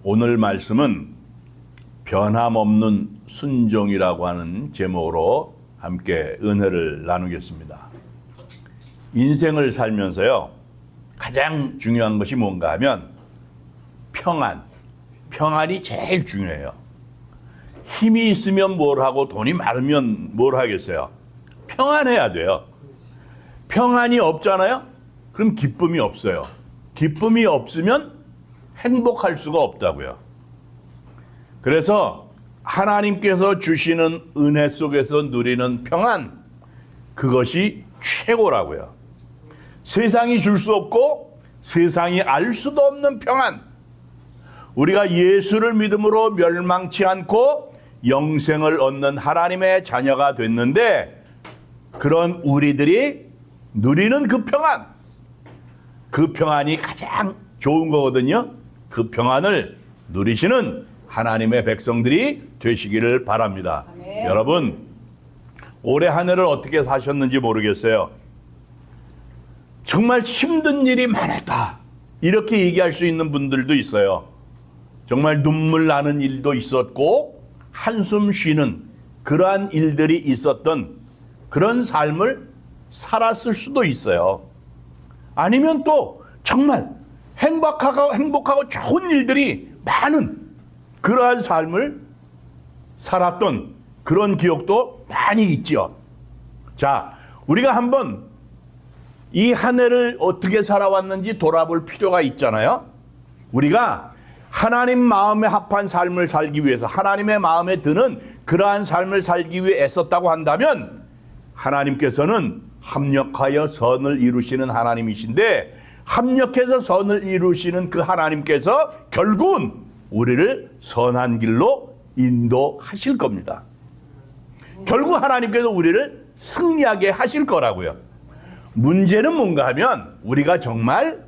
오늘 말씀은 변함없는 순종이라고 하는 제목으로 함께 은혜를 나누겠습니다. 인생을 살면서요, 가장 중요한 것이 뭔가 하면 평안이 제일 중요해요. 힘이 있으면 뭘 하고 돈이 많으면 뭘 하겠어요? 평안해야 돼요. 평안이 없잖아요? 그럼 기쁨이 없어요. 기쁨이 없으면 행복할 수가 없다고요. 그래서 하나님께서 주시는 은혜 속에서 누리는 평안, 그것이 최고라고요. 세상이 줄 수 없고 세상이 알 수도 없는 평안, 우리가 예수를 믿음으로 멸망치 않고 영생을 얻는 하나님의 자녀가 됐는데, 그런 우리들이 누리는 그 평안이 가장 좋은 거거든요. 그 평안을 누리시는 하나님의 백성들이 되시기를 바랍니다. 아멘. 여러분, 올해 한 해를 어떻게 사셨는지 모르겠어요. 정말 힘든 일이 많았다, 이렇게 얘기할 수 있는 분들도 있어요. 정말 눈물 나는 일도 있었고 한숨 쉬는 그러한 일들이 있었던 그런 삶을 살았을 수도 있어요. 아니면 또 정말 행복하고 좋은 일들이 많은 그러한 삶을 살았던 그런 기억도 많이 있죠. 자, 우리가 한번 이 한 해를 어떻게 살아왔는지 돌아볼 필요가 있잖아요. 우리가 하나님 마음에 합한 삶을 살기 위해서, 하나님의 마음에 드는 그러한 삶을 살기 위해 애썼다고 한다면, 하나님께서는 합력하여 선을 이루시는 하나님이신데, 합력해서 선을 이루시는 그 하나님께서 결국은 우리를 선한 길로 인도하실 겁니다. 결국 하나님께서 우리를 승리하게 하실 거라고요. 문제는 뭔가 하면 우리가 정말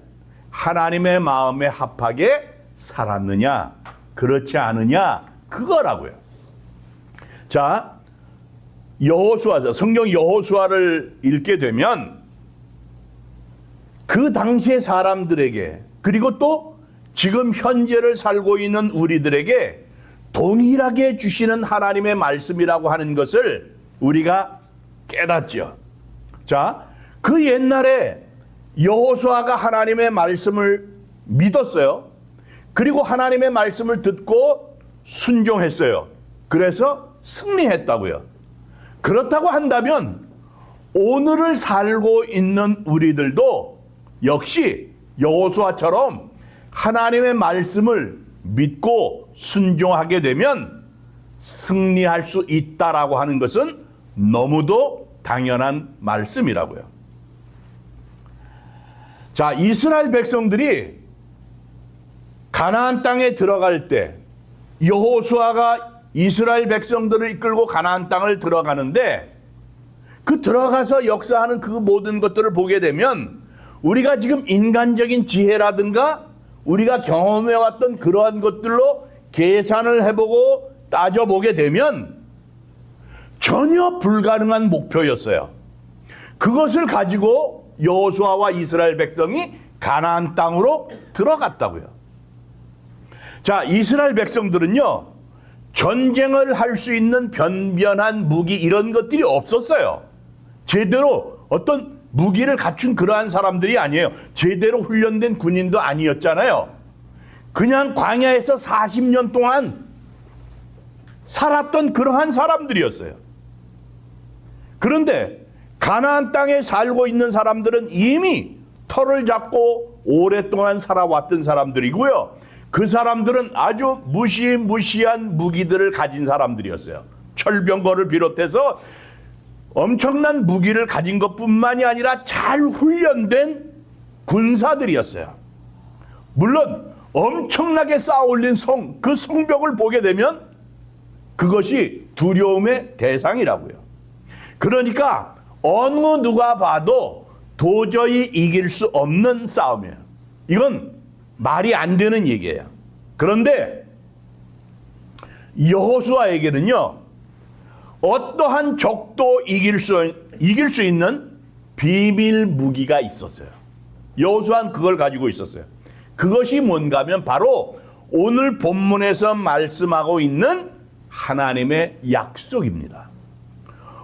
하나님의 마음에 합하게 살았느냐, 그렇지 않느냐, 그거라고요. 자, 여호수아서, 성경 여호수아를 읽게 되면 그 당시의 사람들에게, 그리고 또 지금 현재를 살고 있는 우리들에게 동일하게 주시는 하나님의 말씀이라고 하는 것을 우리가 깨닫죠. 자, 그 옛날에 여호수아가 하나님의 말씀을 믿었어요. 그리고 하나님의 말씀을 듣고 순종했어요. 그래서 승리했다고요. 그렇다고 한다면 오늘을 살고 있는 우리들도 역시 여호수아처럼 하나님의 말씀을 믿고 순종하게 되면 승리할 수 있다라고 하는 것은 너무도 당연한 말씀이라고요. 자, 이스라엘 백성들이 가나안 땅에 들어갈 때 여호수아가 이스라엘 백성들을 이끌고 가나안 땅을 들어가는데, 그 들어가서 역사하는 그 모든 것들을 보게 되면 우리가 지금 인간적인 지혜라든가 우리가 경험해왔던 그러한 것들로 계산을 해보고 따져보게 되면 전혀 불가능한 목표였어요. 그것을 가지고 여호수아와 이스라엘 백성이 가나안 땅으로 들어갔다고요. 자, 이스라엘 백성들은요, 전쟁을 할 수 있는 변변한 무기 이런 것들이 없었어요. 제대로 어떤 무기를 갖춘 그러한 사람들이 아니에요. 제대로 훈련된 군인도 아니었잖아요. 그냥 광야에서 40년 동안 살았던 그러한 사람들이었어요. 그런데 가나안 땅에 살고 있는 사람들은 이미 터를 잡고 오랫동안 살아왔던 사람들이고요. 그 사람들은 아주 무시무시한 무기들을 가진 사람들이었어요. 철병거를 비롯해서 엄청난 무기를 가진 것뿐만이 아니라 잘 훈련된 군사들이었어요. 물론 엄청나게 쌓아올린 그 성벽을 보게 되면 그것이 두려움의 대상이라고요. 그러니까 어느 누가 봐도 도저히 이길 수 없는 싸움이에요. 이건 말이 안 되는 얘기예요. 그런데 여호수아에게는요, 어떠한 적도 이길 수 있는 비밀 무기가 있었어요. 여호수아는 그걸 가지고 있었어요. 그것이 뭔가 하면 바로 오늘 본문에서 말씀하고 있는 하나님의 약속입니다.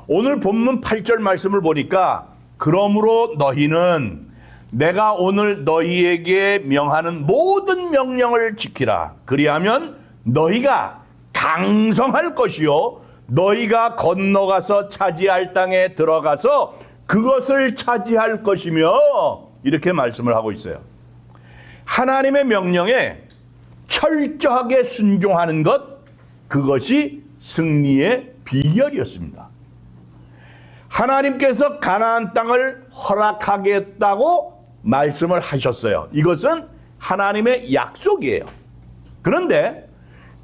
오늘 본문 8절 말씀을 보니까 그러므로 너희는 내가 오늘 너희에게 명하는 모든 명령을 지키라. 그리하면 너희가 강성할 것이요 너희가 건너가서 차지할 땅에 들어가서 그것을 차지할 것이며 이렇게 말씀을 하고 있어요. 하나님의 명령에 철저하게 순종하는 것, 그것이 승리의 비결이었습니다. 하나님께서 가나안 땅을 허락하겠다고 말씀을 하셨어요. 이것은 하나님의 약속이에요. 그런데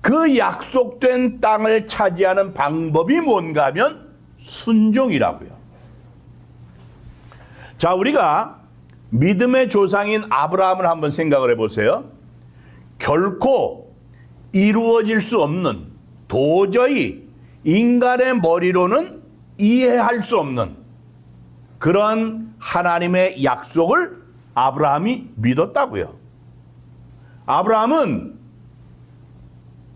그 약속된 땅을 차지하는 방법이 뭔가 하면 순종이라고요. 자, 우리가 믿음의 조상인 아브라함을 한번 생각을 해보세요. 결코 이루어질 수 없는, 도저히 인간의 머리로는 이해할 수 없는 그런 하나님의 약속을 아브라함이 믿었다고요. 아브라함은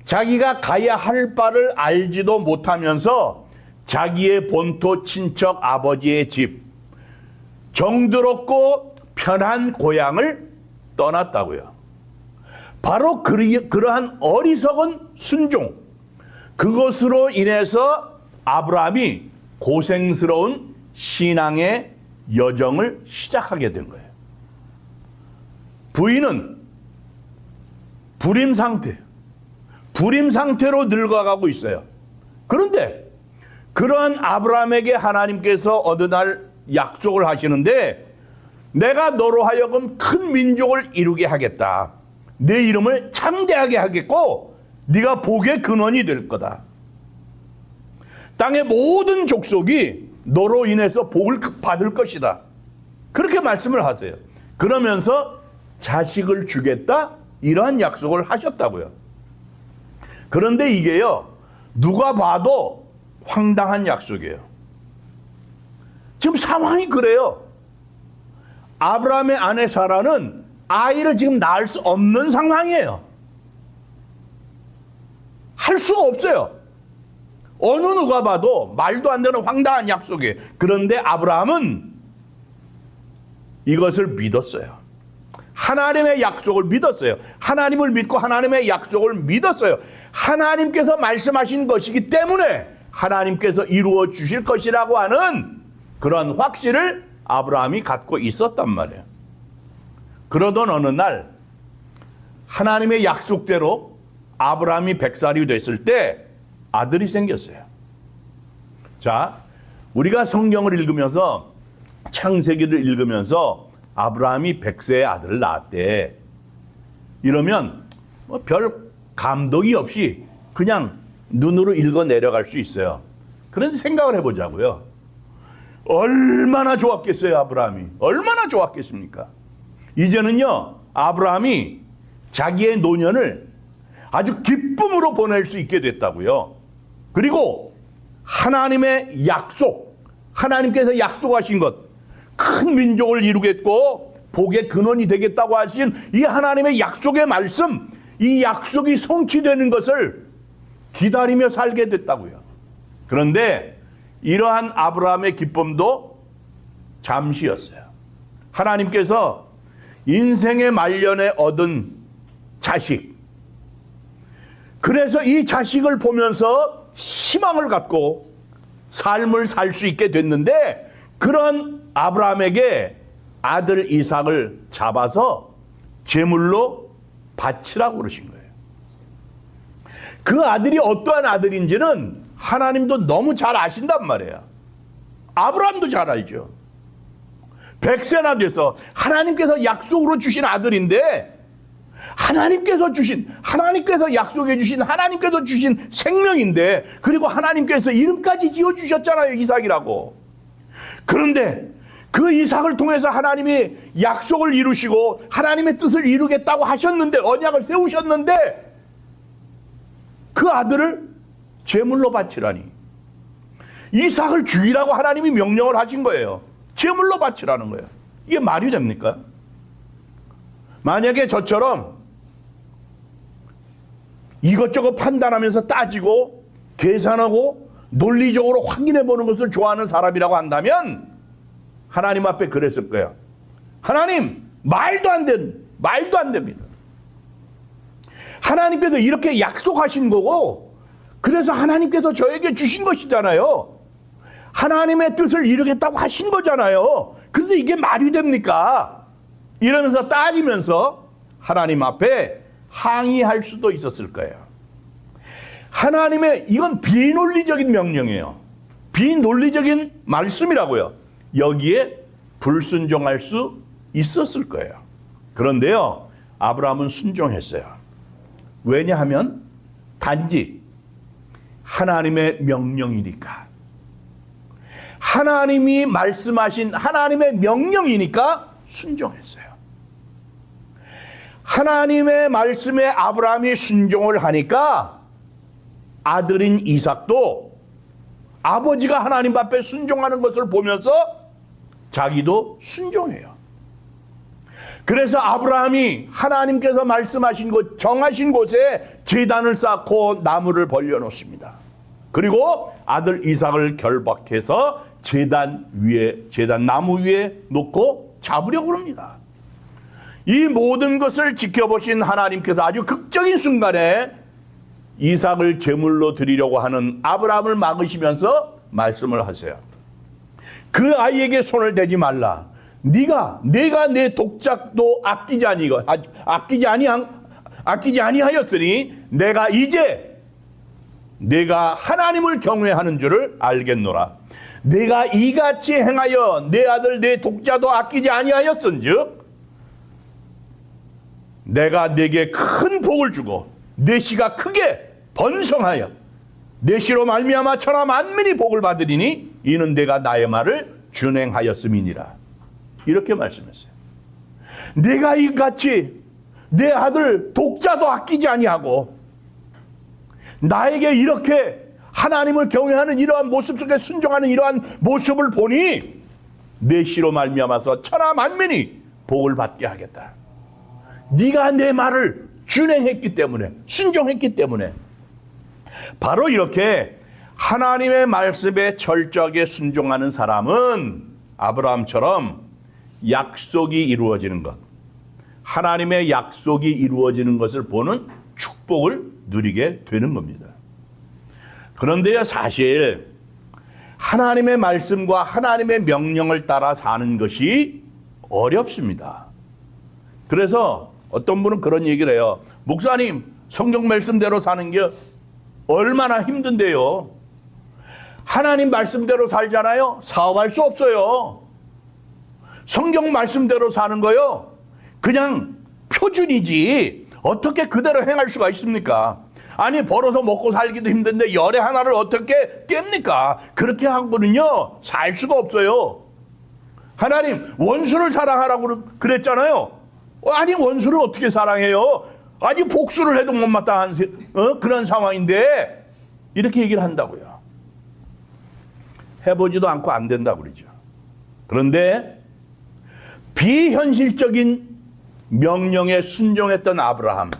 자기가 가야 할 바를 알지도 못하면서 자기의 본토 친척 아버지의 집, 정들었고 편한 고향을 떠났다고요. 바로 그러한 어리석은 순종, 그것으로 인해서 아브라함이 고생스러운 신앙의 여정을 시작하게 된 거예요. 부인은 불임 상태로 늙어가고 있어요. 그런데 그러한 아브라함에게 하나님께서 어느 날 약속을 하시는데 내가 너로 하여금 큰 민족을 이루게 하겠다. 내 이름을 창대하게 하겠고 네가 복의 근원이 될 거다. 땅의 모든 족속이 너로 인해서 복을 받을 것이다. 그렇게 말씀을 하세요. 그러면서 자식을 주겠다. 이러한 약속을 하셨다고요. 그런데 이게요, 누가 봐도 황당한 약속이에요. 지금 상황이 그래요. 아브라함의 아내 사라는 아이를 지금 낳을 수 없는 상황이에요. 할 수가 없어요. 어느 누가 봐도 말도 안 되는 황당한 약속이에요. 그런데 아브라함은 이것을 믿었어요. 하나님의 약속을 믿었어요. 하나님을 믿고 하나님의 약속을 믿었어요. 하나님께서 말씀하신 것이기 때문에 하나님께서 이루어 주실 것이라고 하는 그런 확신을 아브라함이 갖고 있었단 말이에요. 그러던 어느 날 하나님의 약속대로 아브라함이 100살이 됐을 때 아들이 생겼어요. 자, 우리가 성경을 읽으면서 창세기를 읽으면서 아브라함이 100세의 아들을 낳았대. 이러면 별 감동이 없이 그냥 눈으로 읽어 내려갈 수 있어요. 그런데 생각을 해보자고요. 얼마나 좋았겠어요, 아브라함이. 얼마나 좋았겠습니까? 이제는요, 아브라함이 자기의 노년을 아주 기쁨으로 보낼 수 있게 됐다고요. 그리고 하나님의 약속, 하나님께서 약속하신 것, 큰 민족을 이루겠고 복의 근원이 되겠다고 하신 이 하나님의 약속의 말씀, 이 약속이 성취되는 것을 기다리며 살게 됐다고요. 그런데 이러한 아브라함의 기쁨도 잠시였어요. 하나님께서 인생의 말년에 얻은 자식, 그래서 이 자식을 보면서 희망을 갖고 삶을 살 수 있게 됐는데, 그런 아브라함에게 아들 이삭을 잡아서 제물로 바치라고 그러신 거예요. 그 아들이 어떠한 아들인지는 하나님도 너무 잘 아신단 말이에요. 아브라함도 잘 알죠. 100세나 돼서 하나님께서 약속으로 주신 아들인데, 하나님께서 약속해 주신, 하나님께서 주신 생명인데, 그리고 하나님께서 이름까지 지어주셨잖아요, 이삭이라고. 그런데 그 이삭을 통해서 하나님이 약속을 이루시고 하나님의 뜻을 이루겠다고 하셨는데, 언약을 세우셨는데, 그 아들을 제물로 바치라니. 이삭을 죽이라고 하나님이 명령을 하신 거예요. 제물로 바치라는 거예요. 이게 말이 됩니까? 만약에 저처럼 이것저것 판단하면서 따지고 계산하고 논리적으로 확인해 보는 것을 좋아하는 사람이라고 한다면 하나님 앞에 그랬을 거예요. 하나님, 말도 안 됩니다. 하나님께서 이렇게 약속하신 거고, 그래서 하나님께서 저에게 주신 것이잖아요. 하나님의 뜻을 이루겠다고 하신 거잖아요. 그런데 이게 말이 됩니까? 이러면서 따지면서 하나님 앞에 항의할 수도 있었을 거예요. 하나님의, 이건 비논리적인 명령이에요. 비논리적인 말씀이라고요. 여기에 불순종할 수 있었을 거예요. 그런데요, 아브라함은 순종했어요. 왜냐하면 단지 하나님의 명령이니까. 하나님이 말씀하신 하나님의 명령이니까 순종했어요. 하나님의 말씀에 아브라함이 순종을 하니까 아들인 이삭도 아버지가 하나님 앞에 순종하는 것을 보면서 자기도 순종해요. 그래서 아브라함이 하나님께서 말씀하신 곳, 정하신 곳에 제단을 쌓고 나무를 벌려놓습니다. 그리고 아들 이삭을 결박해서 제단 나무 위에 놓고 잡으려고 합니다. 이 모든 것을 지켜보신 하나님께서 아주 극적인 순간에 이삭을 제물로 드리려고 하는 아브라함을 막으시면서 말씀을 하세요. 그 아이에게 손을 대지 말라. 내가 내 독작도 아끼지 아니하였으니 내가 이제 내가 하나님을 경외하는 줄을 알겠노라. 내가 이같이 행하여 내 아들 내 독자도 아끼지 아니하였은즉 내가 내게 큰 복을 주고 내 씨가 크게 번성하여 내 씨로 말미암아 천하 만민이 복을 받으리니 이는 내가 나의 말을 준행하였음이니라. 이렇게 말씀했어요. 내가 이같이 내 아들 독자도 아끼지 아니하고 나에게 이렇게 하나님을 경외하는 이러한 모습 속에 순종하는 이러한 모습을 보니 내 씨로 말미암아서 천하 만민이 복을 받게 하겠다. 네가 내 말을 준행했기 때문에, 순종했기 때문에. 바로 이렇게 하나님의 말씀에 철저하게 순종하는 사람은 아브라함처럼 약속이 이루어지는 것, 하나님의 약속이 이루어지는 것을 보는 축복을 누리게 되는 겁니다. 그런데요, 사실 하나님의 말씀과 하나님의 명령을 따라 사는 것이 어렵습니다. 그래서 어떤 분은 그런 얘기를 해요. 목사님, 성경 말씀대로 사는 게 얼마나 힘든데요. 하나님 말씀대로 살잖아요. 사업할 수 없어요. 성경 말씀대로 사는 거요, 그냥 표준이지 어떻게 그대로 행할 수가 있습니까? 아니, 벌어서 먹고 살기도 힘든데 열의 하나를 어떻게 깹니까? 그렇게 하고는요 살 수가 없어요. 하나님 원수를 사랑하라고 그랬잖아요. 아니, 원수를 어떻게 사랑해요? 아니, 복수를 해도 못마땅한 그런 상황인데 이렇게 얘기를 한다고요. 해보지도 않고 안 된다고 그러죠. 그런데 비현실적인 명령에 순종했던 아브라함,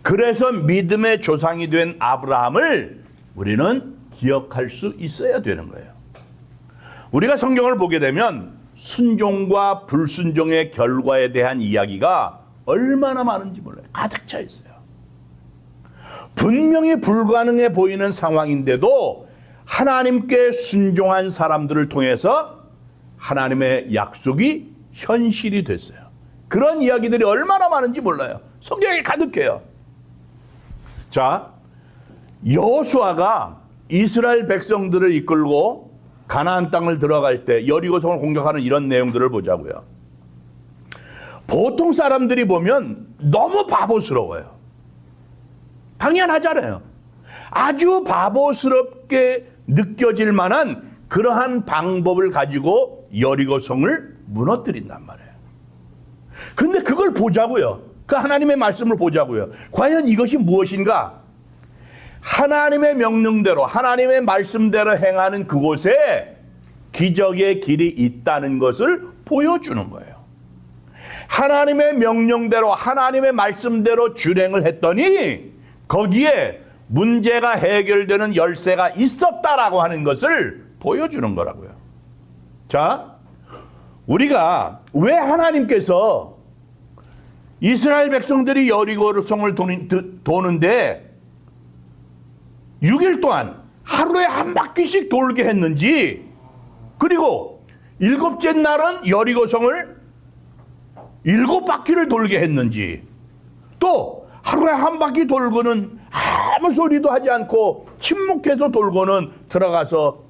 그래서 믿음의 조상이 된 아브라함을 우리는 기억할 수 있어야 되는 거예요. 우리가 성경을 보게 되면 순종과 불순종의 결과에 대한 이야기가 얼마나 많은지 몰라요. 가득 차 있어요. 분명히 불가능해 보이는 상황인데도 하나님께 순종한 사람들을 통해서 하나님의 약속이 현실이 됐어요. 그런 이야기들이 얼마나 많은지 몰라요. 성경에 가득해요. 자, 여호수아가 이스라엘 백성들을 이끌고 가나안 땅을 들어갈 때 여리고성을 공격하는 이런 내용들을 보자고요. 보통 사람들이 보면 너무 바보스러워요. 당연하잖아요. 아주 바보스럽게 느껴질 만한 그러한 방법을 가지고 여리고성을 무너뜨린단 말이에요. 근데 그걸 보자고요. 그 하나님의 말씀을 보자고요. 과연 이것이 무엇인가? 하나님의 명령대로, 하나님의 말씀대로 행하는 그곳에 기적의 길이 있다는 것을 보여주는 거예요. 하나님의 명령대로, 하나님의 말씀대로 준행을 했더니 거기에 문제가 해결되는 열쇠가 있었다라고 하는 것을 보여주는 거라고요. 자, 우리가 왜 하나님께서 이스라엘 백성들이 여리고성을 도는데 6일 동안 하루에 한 바퀴씩 돌게 했는지, 그리고 7째 날은 여리고성을 7바퀴를 돌게 했는지, 또 하루에 한 바퀴 돌고는 아무 소리도 하지 않고 침묵해서 돌고는 들어가서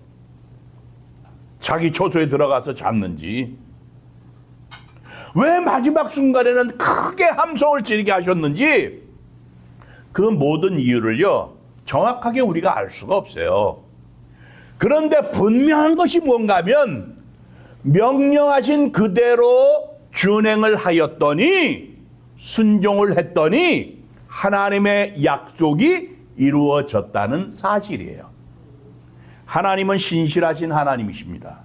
자기 처소에 들어가서 잤는지, 왜 마지막 순간에는 크게 함성을 지르게 하셨는지, 그 모든 이유를요 정확하게 우리가 알 수가 없어요. 그런데 분명한 것이 뭔가 하면 명령하신 그대로 준행을 하였더니, 순종을 했더니 하나님의 약속이 이루어졌다는 사실이에요. 하나님은 신실하신 하나님이십니다.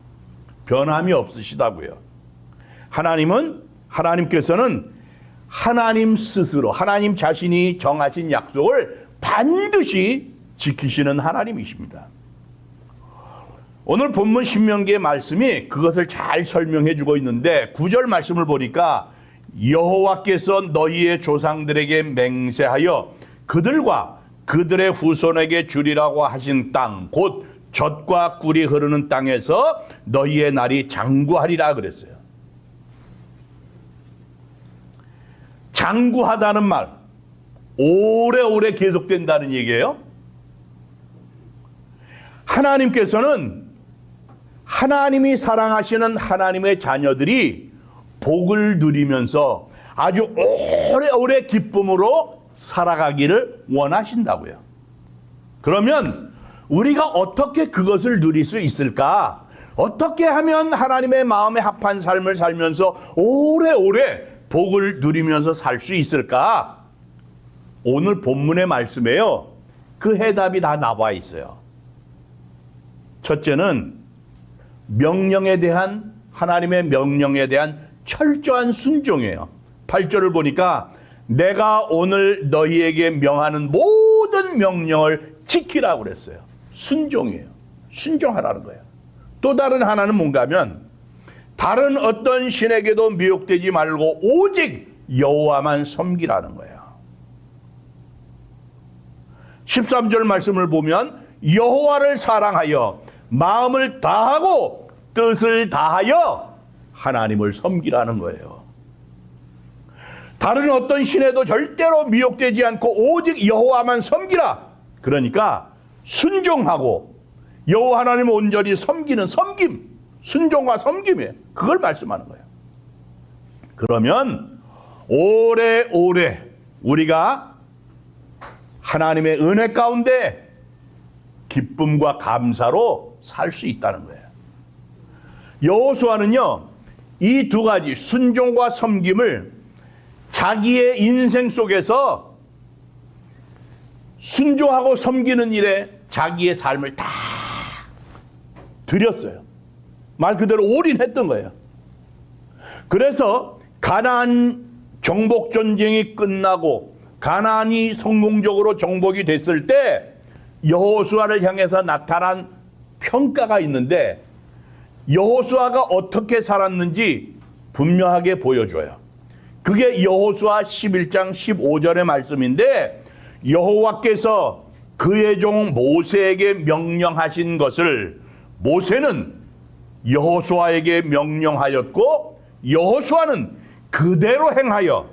변함이 없으시다고요. 하나님께서는 하나님 스스로, 하나님 자신이 정하신 약속을 반드시 지키시는 하나님이십니다. 오늘 본문 신명기의 말씀이 그것을 잘 설명해 주고 있는데, 9절 말씀을 보니까 여호와께서 너희의 조상들에게 맹세하여 그들과 그들의 후손에게 주리라고 하신 땅, 곧 젖과 꿀이 흐르는 땅에서 너희의 날이 장구하리라 그랬어요. 장구하다는 말, 오래오래 계속된다는 얘기예요. 하나님께서는 하나님이 사랑하시는 하나님의 자녀들이 복을 누리면서 아주 오래오래 기쁨으로 살아가기를 원하신다고요. 그러면 우리가 어떻게 그것을 누릴 수 있을까? 어떻게 하면 하나님의 마음에 합한 삶을 살면서 오래오래 복을 누리면서 살 수 있을까? 오늘 본문의 말씀에요, 그 해답이 다 나와 있어요. 첫째는 하나님의 명령에 대한 철저한 순종이에요. 8절을 보니까 내가 오늘 너희에게 명하는 모든 명령을 지키라고 그랬어요. 순종이에요. 순종하라는 거예요. 또 다른 하나는 뭔가 하면 다른 어떤 신에게도 미혹되지 말고 오직 여호와만 섬기라는 거예요. 13절 말씀을 보면 여호와를 사랑하여 마음을 다하고 뜻을 다하여 하나님을 섬기라는 거예요. 다른 어떤 신에도 절대로 미혹되지 않고 오직 여호와만 섬기라. 그러니까 순종하고 여호와 하나님을 온전히 섬기는 섬김, 순종과 섬김이에요. 그걸 말씀하는 거예요. 그러면 오래오래 우리가 하나님의 은혜 가운데 기쁨과 감사로 살 수 있다는 거예요. 여호수아는요, 이 두 가지 순종과 섬김을 자기의 인생 속에서 순종하고 섬기는 일에 자기의 삶을 다 드렸어요. 말 그대로 올인했던 거예요. 그래서 가나안 정복 전쟁이 끝나고 가나안이 성공적으로 정복이 됐을 때 여호수아를 향해서 나타난 평가가 있는데, 여호수아가 어떻게 살았는지 분명하게 보여줘요. 그게 여호수아 11장 15절의 말씀인데, 여호와께서 그의 종 모세에게 명령하신 것을 모세는 여호수아에게 명령하였고, 여호수아는 그대로 행하여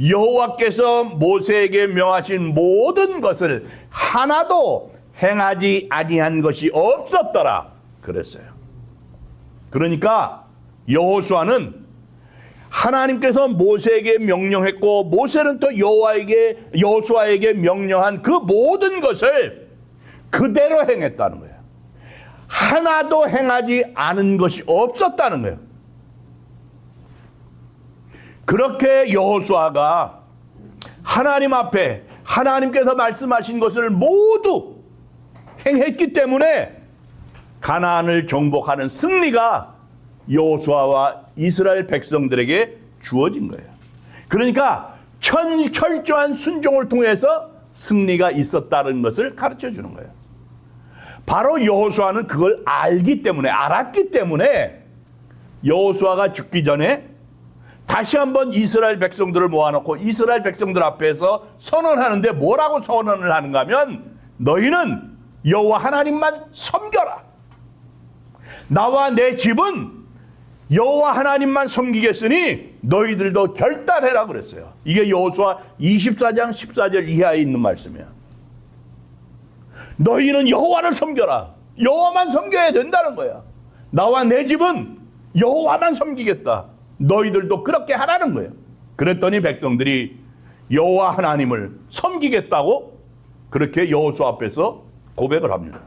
여호와께서 모세에게 명하신 모든 것을 하나도 행하지 아니한 것이 없었더라 그랬어요. 그러니까 여호수아는 하나님께서 모세에게 명령했고, 모세는 또 여호수아에게 명령한 그 모든 것을 그대로 행했다는 거예요. 하나도 행하지 않은 것이 없었다는 거예요. 그렇게 여호수아가 하나님 앞에 하나님께서 말씀하신 것을 모두 행했기 때문에 가나안을 정복하는 승리가 여호수아와 이스라엘 백성들에게 주어진 거예요. 그러니까 철저한 순종을 통해서 승리가 있었다는 것을 가르쳐 주는 거예요. 바로 여호수아는 그걸 알았기 때문에 여호수아가 죽기 전에 다시 한번 이스라엘 백성들을 모아놓고 이스라엘 백성들 앞에서 선언하는데 뭐라고 선언을 하는가 하면 너희는 여호와 하나님만 섬겨라. 나와 내 집은 여호와 하나님만 섬기겠으니 너희들도 결단해라 그랬어요. 이게 여호수아 24장 14절 이하에 있는 말씀이야. 너희는 여호와를 섬겨라. 여호와만 섬겨야 된다는 거야. 나와 내 집은 여호와만 섬기겠다. 너희들도 그렇게 하라는 거예요. 그랬더니 백성들이 여호와 하나님을 섬기겠다고 그렇게 여호수아 앞에서 고백을 합니다.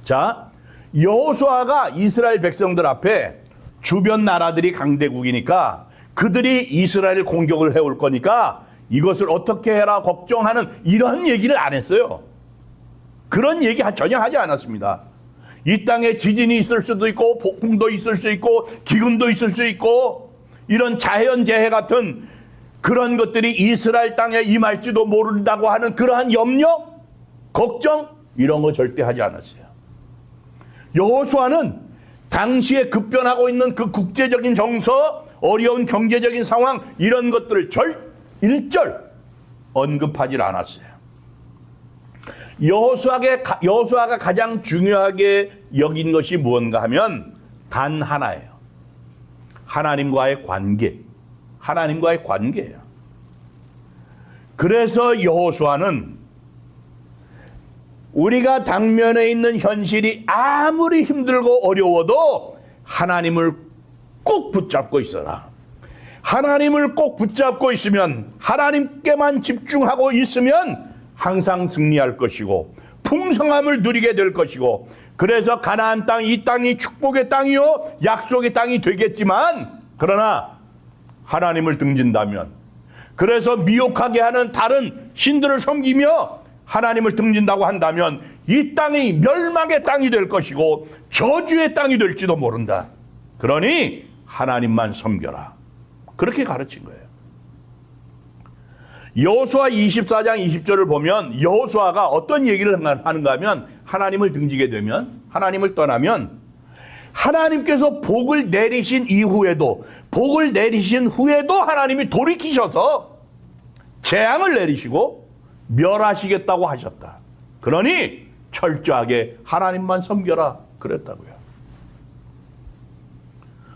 자, 여호수아가 이스라엘 백성들 앞에 주변 나라들이 강대국이니까 그들이 이스라엘 공격을 해올 거니까 이것을 어떻게 해라 걱정하는 이런 얘기를 안 했어요. 그런 얘기 전혀 하지 않았습니다. 이 땅에 지진이 있을 수도 있고 폭풍도 있을 수 있고 기근도 있을 수 있고 이런 자연재해 같은 그런 것들이 이스라엘 땅에 임할지도 모른다고 하는 그러한 염려, 걱정 이런 거 절대 하지 않았어요. 여호수아는 당시에 급변하고 있는 그 국제적인 정서, 어려운 경제적인 상황 이런 것들을 일절 언급하지 않았어요. 여호수아가 가장 중요하게 여긴 것이 무언가 하면 단 하나예요. 하나님과의 관계. 하나님과의 관계예요. 그래서 여호수아는 우리가 당면에 있는 현실이 아무리 힘들고 어려워도 하나님을 꼭 붙잡고 있어라. 하나님을 꼭 붙잡고 있으면 하나님께만 집중하고 있으면 항상 승리할 것이고 풍성함을 누리게 될 것이고 그래서 가나안 땅, 이 땅이 축복의 땅이요 약속의 땅이 되겠지만 그러나 하나님을 등진다면 그래서 미혹하게 하는 다른 신들을 섬기며 하나님을 등진다고 한다면 이 땅이 멸망의 땅이 될 것이고 저주의 땅이 될지도 모른다. 그러니 하나님만 섬겨라. 그렇게 가르친 거예요. 여호수아 24장 20절을 보면 여호수아가 어떤 얘기를 하는가 하면 하나님을 등지게 되면 하나님을 떠나면 하나님께서 복을 내리신 이후에도 복을 내리신 후에도 하나님이 돌이키셔서 재앙을 내리시고 멸하시겠다고 하셨다. 그러니 철저하게 하나님만 섬겨라 그랬다고요.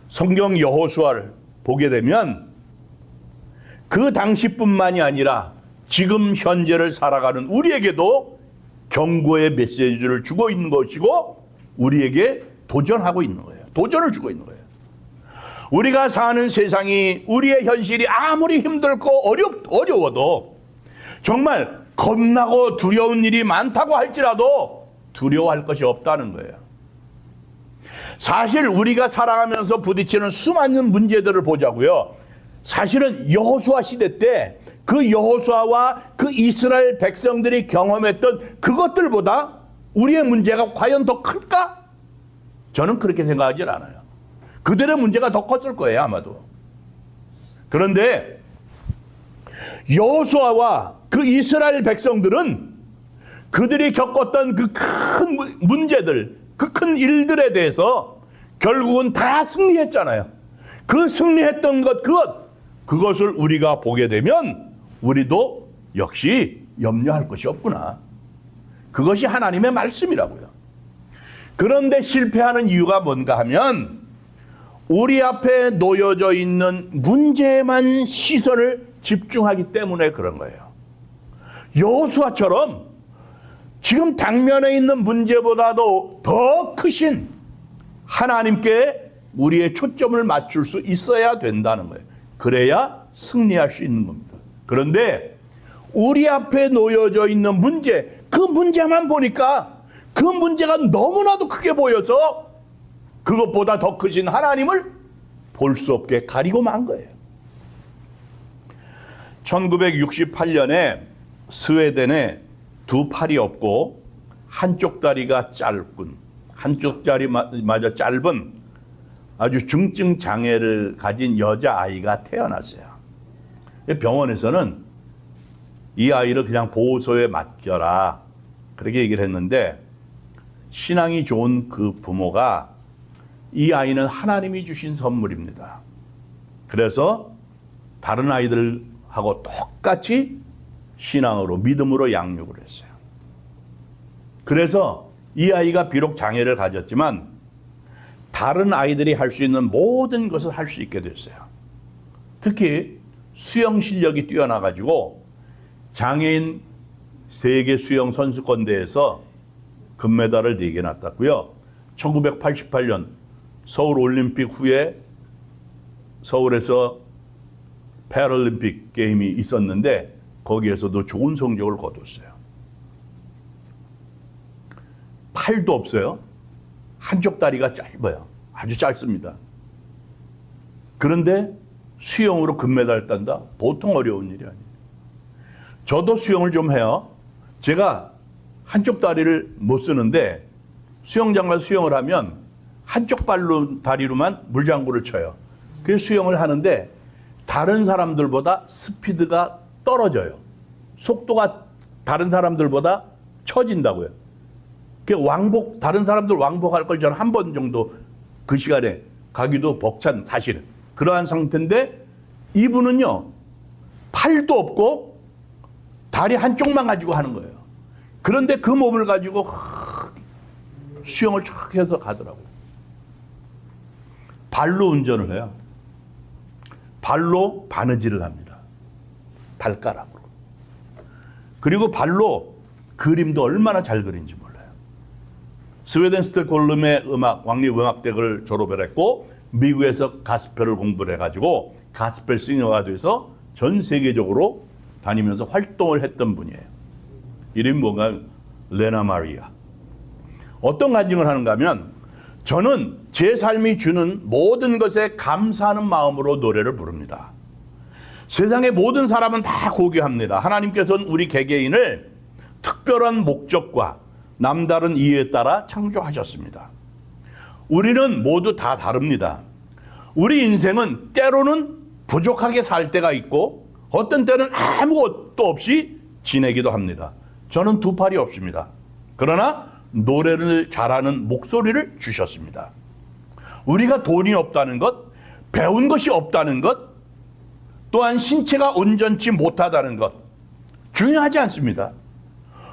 성경 여호수아를 보게 되면 그 당시뿐만이 아니라 지금 현재를 살아가는 우리에게도 경고의 메시지를 주고 있는 것이고 우리에게 도전하고 있는 거예요. 도전을 주고 있는 거예요. 우리가 사는 세상이 우리의 현실이 아무리 힘들고 어려워도 정말 겁나고 두려운 일이 많다고 할지라도 두려워할 것이 없다는 거예요. 사실 우리가 살아가면서 부딪히는 수많은 문제들을 보자고요. 사실은 여호수아 시대 때 그 여호수아와 그 이스라엘 백성들이 경험했던 그것들보다 우리의 문제가 과연 더 클까? 저는 그렇게 생각하지 않아요. 그들의 문제가 더 컸을 거예요, 아마도. 그런데 여호수아와 그 이스라엘 백성들은 그들이 겪었던 그 큰 문제들, 그 큰 일들에 대해서 결국은 다 승리했잖아요. 그 승리했던 그것을 우리가 보게 되면 우리도 역시 염려할 것이 없구나. 그것이 하나님의 말씀이라고요. 그런데 실패하는 이유가 뭔가 하면 우리 앞에 놓여져 있는 문제에만 시선을 집중하기 때문에 그런 거예요. 여호수아처럼 지금 당면에 있는 문제보다도 더 크신 하나님께 우리의 초점을 맞출 수 있어야 된다는 거예요. 그래야 승리할 수 있는 겁니다. 그런데 우리 앞에 놓여져 있는 문제, 그 문제만 보니까 그 문제가 너무나도 크게 보여서 그것보다 더 크신 하나님을 볼 수 없게 가리고 만 거예요. 1968년에 스웨덴에 두 팔이 없고 한쪽 다리가 짧은, 한쪽 다리마저 짧은 아주 중증 장애를 가진 여자아이가 태어났어요. 병원에서는 이 아이를 그냥 보호소에 맡겨라. 그렇게 얘기를 했는데 신앙이 좋은 그 부모가 이 아이는 하나님이 주신 선물입니다. 그래서 다른 아이들하고 똑같이 신앙으로 믿음으로 양육을 했어요. 그래서 이 아이가 비록 장애를 가졌지만 다른 아이들이 할 수 있는 모든 것을 할 수 있게 됐어요. 특히 수영 실력이 뛰어나가지고 장애인 세계 수영 선수권 대회에서 금메달을 4개나 땄고요. 1988년 서울 올림픽 후에 서울에서 패럴림픽 게임이 있었는데 거기에서도 좋은 성적을 거뒀어요. 팔도 없어요. 한쪽 다리가 짧아요. 아주 짧습니다. 그런데 수영으로 금메달 딴다? 보통 어려운 일이 아니에요. 저도 수영을 좀 해요. 제가 한쪽 다리를 못 쓰는데 수영장 가서 수영을 하면 한쪽 다리로만 물장구를 쳐요. 그래서 수영을 하는데 다른 사람들보다 스피드가 떨어져요. 속도가 다른 사람들보다 처진다고요. 다른 사람들 왕복할 걸 저는 한 번 정도 그 시간에 가기도 벅찬 사실은 그러한 상태인데 이분은요 팔도 없고 다리 한쪽만 가지고 하는 거예요. 그런데 그 몸을 가지고 수영을 촥 해서 가더라고요. 발로 운전을 해요. 발로 바느질을 합니다. 발가락으로. 그리고 발로 그림도 얼마나 잘 그린지 몰라요. 스웨덴 스톡홀름의 왕립음악대학을 졸업을 했고 미국에서 가스펠을 공부를 해가지고 가스펠 싱어가 돼서 전 세계적으로 다니면서 활동을 했던 분이에요. 이름이 뭔가 레나 마리아. 어떤 간증을 하는가 하면 저는 제 삶이 주는 모든 것에 감사하는 마음으로 노래를 부릅니다. 세상의 모든 사람은 다 고귀합니다. 하나님께서는 우리 개개인을 특별한 목적과 남다른 이유에 따라 창조하셨습니다. 우리는 모두 다 다릅니다. 우리 인생은 때로는 부족하게 살 때가 있고 어떤 때는 아무것도 없이 지내기도 합니다. 저는 두 팔이 없습니다. 그러나 노래를 잘하는 목소리를 주셨습니다. 우리가 돈이 없다는 것, 배운 것이 없다는 것, 또한 신체가 온전치 못하다는 것 중요하지 않습니다.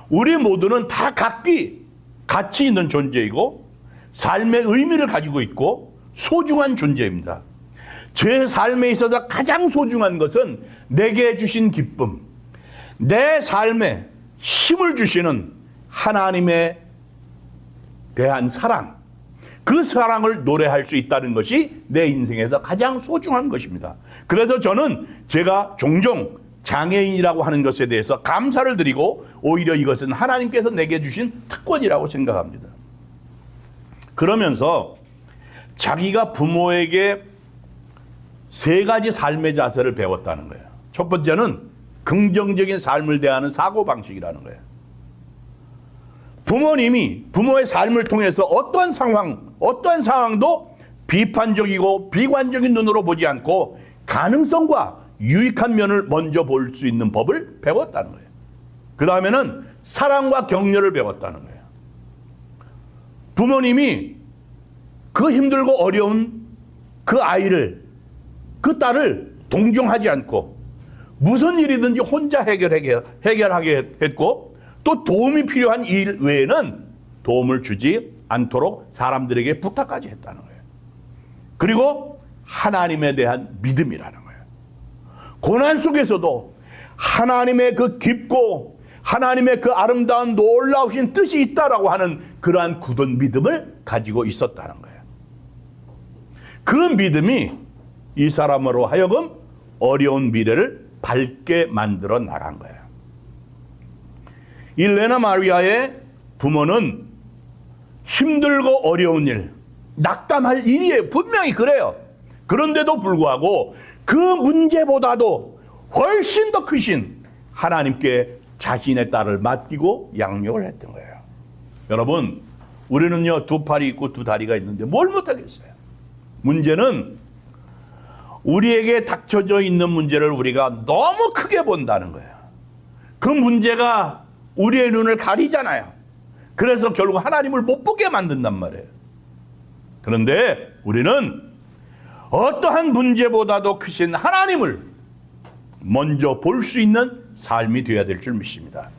우리 모두는 다 각기 가치 있는 존재이고 삶의 의미를 가지고 있고 소중한 존재입니다. 제 삶에 있어서 가장 소중한 것은 내게 주신 기쁨, 내 삶에 힘을 주시는 하나님에 대한 사랑, 그 사랑을 노래할 수 있다는 것이 내 인생에서 가장 소중한 것입니다. 그래서 저는 제가 종종 장애인이라고 하는 것에 대해서 감사를 드리고 오히려 이것은 하나님께서 내게 주신 특권이라고 생각합니다. 그러면서 자기가 부모에게 3가지 삶의 자세를 배웠다는 거예요. 첫 번째는 긍정적인 삶을 대하는 사고방식이라는 거예요. 부모님이 부모의 삶을 통해서 어떠한 상황도 비판적이고 비관적인 눈으로 보지 않고 가능성과 유익한 면을 먼저 볼 수 있는 법을 배웠다는 거예요. 그 다음에는 사랑과 격려를 배웠다는 거예요. 부모님이 그 힘들고 어려운 그 아이를, 그 딸을 동정하지 않고 무슨 일이든지 혼자 해결하게 했고 또 도움이 필요한 일 외에는 도움을 주지 않도록 사람들에게 부탁까지 했다는 거예요. 그리고 하나님에 대한 믿음이라는 거예요. 고난 속에서도 하나님의 그 깊고 하나님의 그 아름다운 놀라우신 뜻이 있다라고 하는 그러한 굳은 믿음을 가지고 있었다는 거예요. 그 믿음이 이 사람으로 하여금 어려운 미래를 밝게 만들어 나간 거예요. 이 레나 마리아의 부모는 힘들고 어려운 일, 낙담할 일이에요. 분명히 그래요. 그런데도 불구하고 그 문제보다도 훨씬 더 크신 하나님께 자신의 딸을 맡기고 양육을 했던 거예요. 여러분, 우리는요 2팔이 있고 2다리가 있는데 뭘 못하겠어요. 문제는 우리에게 닥쳐져 있는 문제를 우리가 너무 크게 본다는 거예요. 그 문제가 우리의 눈을 가리잖아요. 그래서 결국 하나님을 못 보게 만든단 말이에요. 그런데 우리는 어떠한 문제보다도 크신 하나님을 먼저 볼 수 있는 삶이 되어야 될 줄 믿습니다.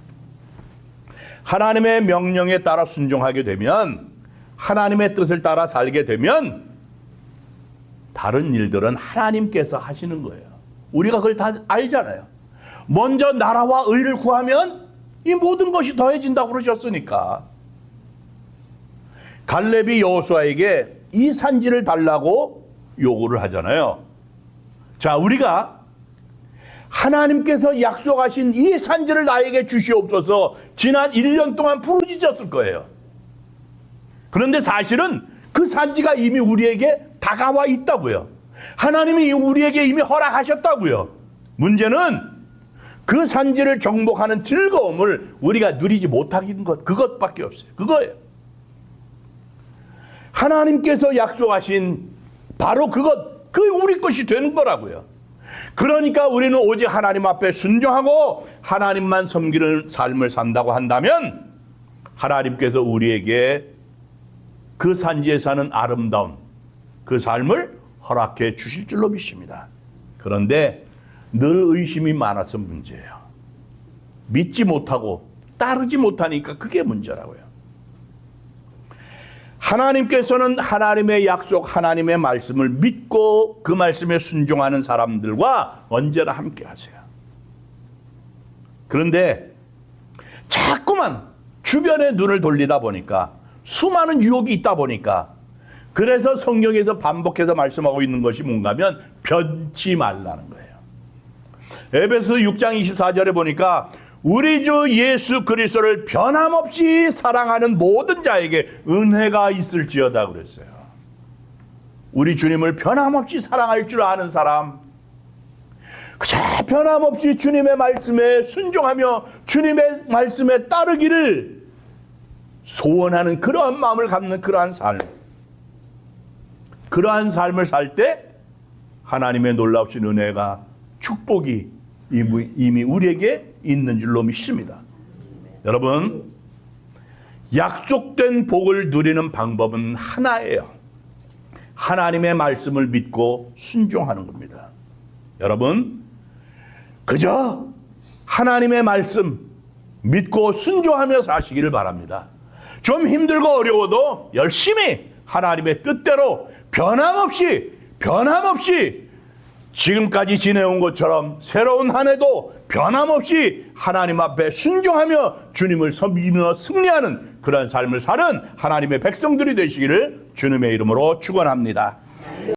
하나님의 명령에 따라 순종하게 되면, 하나님의 뜻을 따라 살게 되면 다른 일들은 하나님께서 하시는 거예요. 우리가 그걸 다 알잖아요. 먼저 나라와 의를 구하면 이 모든 것이 더해진다고 그러셨으니까. 갈렙이 여호수아에게 이 산지를 달라고 요구를 하잖아요. 자, 우리가 하나님께서 약속하신 이 산지를 나에게 주시옵소서 지난 1년 동안 부르짖었을 거예요. 그런데 사실은 그 산지가 이미 우리에게 다가와 있다고요. 하나님이 우리에게 이미 허락하셨다고요. 문제는 그 산지를 정복하는 즐거움을 우리가 누리지 못하는 것, 그것밖에 없어요. 그거예요. 하나님께서 약속하신 바로 그것, 그 우리 것이 되는 거라고요. 그러니까 우리는 오직 하나님 앞에 순종하고 하나님만 섬기는 삶을 산다고 한다면 하나님께서 우리에게 그 산지에 사는 아름다운 그 삶을 허락해 주실 줄로 믿습니다. 그런데 늘 의심이 많아서 문제예요. 믿지 못하고 따르지 못하니까 그게 문제라고요. 하나님께서는 하나님의 약속, 하나님의 말씀을 믿고 그 말씀에 순종하는 사람들과 언제나 함께 하세요. 그런데 자꾸만 주변에 눈을 돌리다 보니까 수많은 유혹이 있다 보니까 그래서 성경에서 반복해서 말씀하고 있는 것이 뭔가 하면 변치 말라는 거예요. 에베소 6장 24절에 보니까 우리 주 예수 그리스도를 변함없이 사랑하는 모든 자에게 은혜가 있을지어다 그랬어요. 우리 주님을 변함없이 사랑할 줄 아는 사람, 그저 변함없이 주님의 말씀에 순종하며 주님의 말씀에 따르기를 소원하는 그러한 마음을 갖는 그러한 삶, 그러한 삶을 살 때 하나님의 놀라우신 은혜가, 축복이 이미 우리에게 있는 줄로 믿습니다. 여러분, 약속된 복을 누리는 방법은 하나예요. 하나님의 말씀을 믿고 순종하는 겁니다. 여러분, 그저 하나님의 말씀 믿고 순종하며 사시기를 바랍니다. 좀 힘들고 어려워도 열심히 하나님의 뜻대로 변함없이 지금까지 지내온 것처럼 새로운 한 해도 변함없이 하나님 앞에 순종하며 주님을 섬기며 승리하는 그런 삶을 사는 하나님의 백성들이 되시기를 주님의 이름으로 축원합니다.